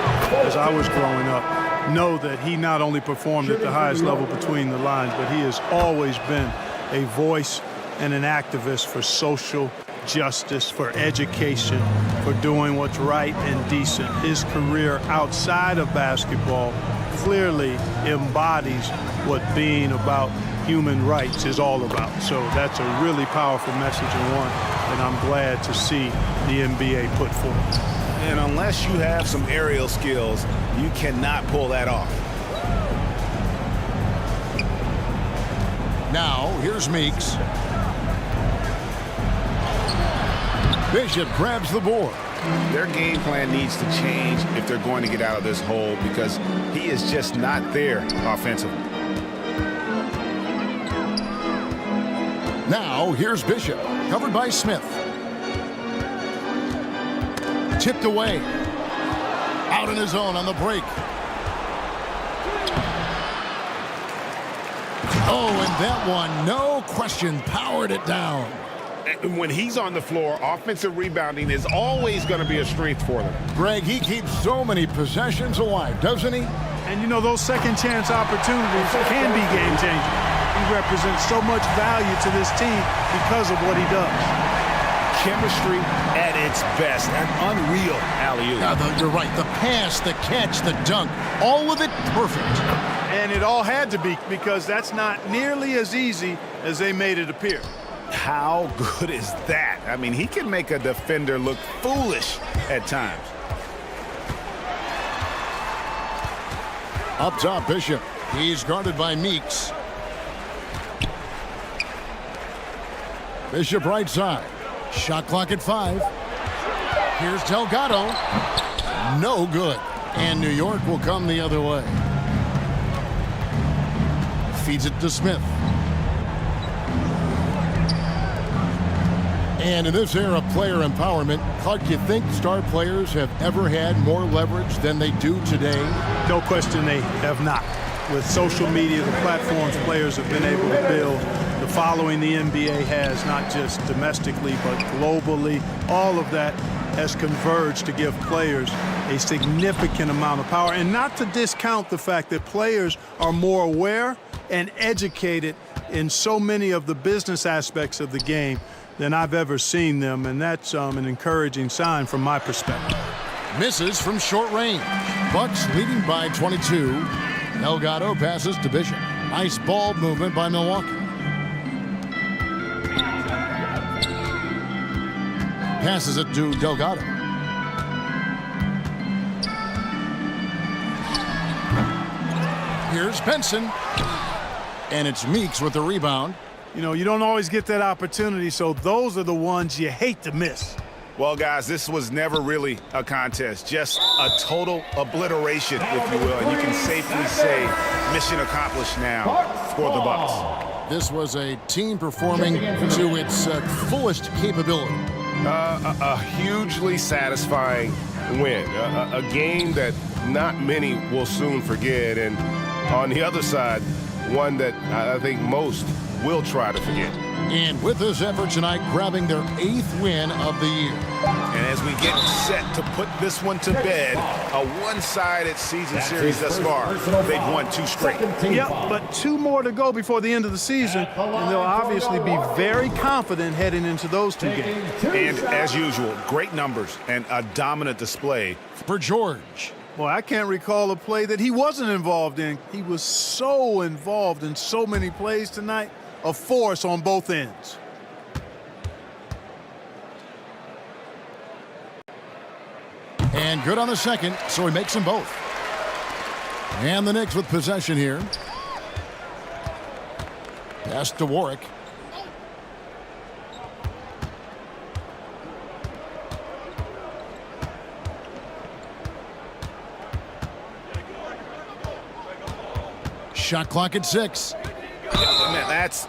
as I was growing up, know that he not only performed at the highest level between the lines, but he has always been a voice and an activist for social justice, for education, for doing what's right and decent. His career outside of basketball clearly embodies what being about human rights is all about. So that's a really powerful message and one that I'm glad to see the NBA put forth. And unless you have some aerial skills, you cannot pull that off. Now, here's Meeks. Bishop grabs the board. Their game plan needs to change if they're going to get out of this hole because he is just not there offensively. Now, here's Bishop, covered by Smith. Tipped away. Out in his own on the break. Oh, and that one, no question, powered it down. And when he's on the floor, offensive rebounding is always going to be a strength for them. Greg, he keeps so many possessions alive, doesn't he? And you know, those second chance opportunities can be game changing. He represents so much value to this team because of what he does. Chemistry at its best, an unreal alley-oop. You're right, the pass, the catch, the dunk, all of it perfect. And it all had to be because that's not nearly as easy as they made it appear. How good is that? I mean, he can make a defender look foolish at times. Up top, Bishop. He's guarded by Meeks. Bishop right side. Shot clock at 5. Here's Delgado. No good. And New York will come the other way. Feeds it to Smith. And in this era of player empowerment, Clark, do you think star players have ever had more leverage than they do today? No question they have not. With social media, the platforms players have been able to build, the following the NBA has, not just domestically, but globally, all of that has converged to give players a significant amount of power. And not to discount the fact that players are more aware and educated in so many of the business aspects of the game than I've ever seen them, and that's an encouraging sign from my perspective. Misses from short range. Bucks leading by 22. Delgado passes to Bishop. Nice ball movement by Milwaukee. Passes it to Delgado. Here's Benson. And it's Meeks with the rebound. You know, you don't always get that opportunity, so those are the ones you hate to miss. Well, guys, this was never really a contest, just a total obliteration, if you will. And you can safely say mission accomplished now for the Bucks. This was a team performing to its fullest capability. A hugely satisfying win, a game that not many will soon forget, and on the other side, one that I think most will try to forget. And with this effort tonight, grabbing their 8th win of the year. And as we get set to put this one to bed, a one-sided season series thus far. They've won 2 straight. Yep, but 2 more to go before the end of the season, and they'll obviously be very confident heading into those 2 games. And as usual, great numbers and a dominant display For George. Boy, I can't recall a play that he wasn't involved in. He was so involved in so many plays tonight, a force on both ends. And good on the second, so he makes them both. And the Knicks with possession here. Pass to Warwick. Shot clock at 6.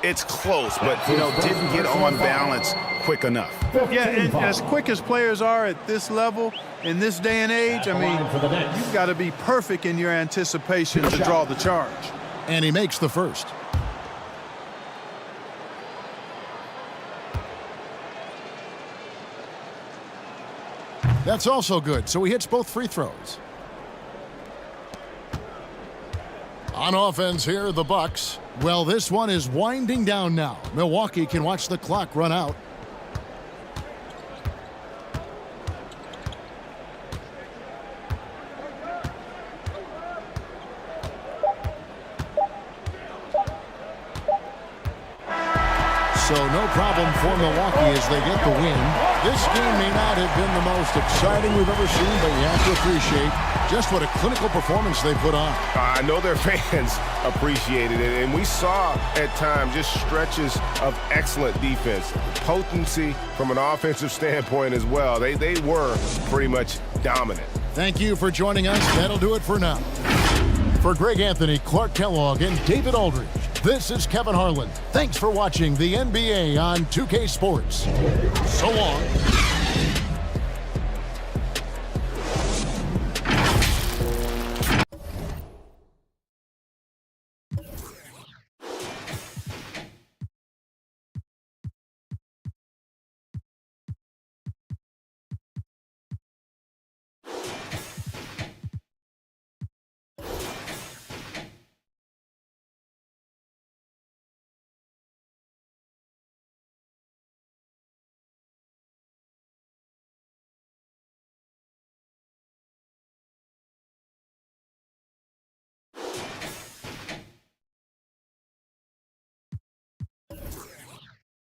It's close, but didn't get on balance quick enough. Yeah, and as quick as players are at this level, in this day and age, I mean, you've got to be perfect in your anticipation to draw the charge. And he makes the first. That's also good, so he hits both free throws. On offense here, the Bucks. Well, this one is winding down now. Milwaukee can watch the clock run out. So no problem for Milwaukee as they get the win. This game may not have been the most exciting we've ever seen, but you have to appreciate just what a clinical performance they put on. I know their fans appreciated it, and we saw at times just stretches of excellent defense. Potency from an offensive standpoint as well. They were pretty much dominant. Thank you for joining us. That'll do it for now. For Greg Anthony, Clark Kellogg, and David Aldridge, this is Kevin Harlan. Thanks for watching the NBA on 2K Sports. So long.